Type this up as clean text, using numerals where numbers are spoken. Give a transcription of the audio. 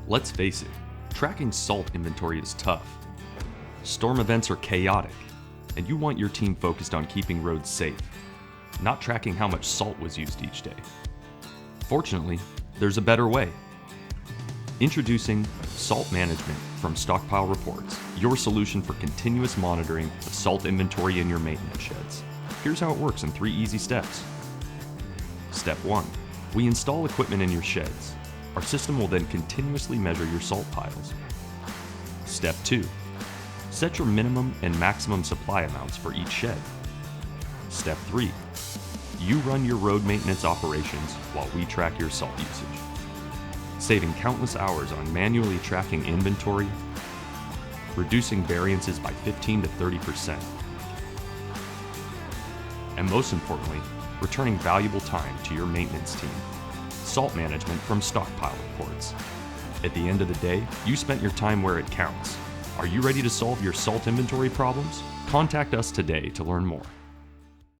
Let's face it, tracking salt inventory is tough. Storm events are chaotic, and you want your team focused on keeping roads safe, not tracking how much salt was used each day. Fortunately, there's a better way. Introducing Salt Management from Stockpile Reports, your solution for continuous monitoring of salt inventory in your maintenance sheds. Here's how it works in 3 easy steps. Step 1. We install equipment in your sheds. Our system will then continuously measure your salt piles. Step 2. Set your minimum and maximum supply amounts for each shed. Step 3. You run your road maintenance operations while we track your salt usage, saving countless hours on manually tracking inventory, reducing variances by 15 to 30%, and most importantly, returning valuable time to your maintenance team. Salt Management from Stockpile Reports. At the end of the day, you spent your time where it counts. Are you ready to solve your salt inventory problems? Contact us today to learn more.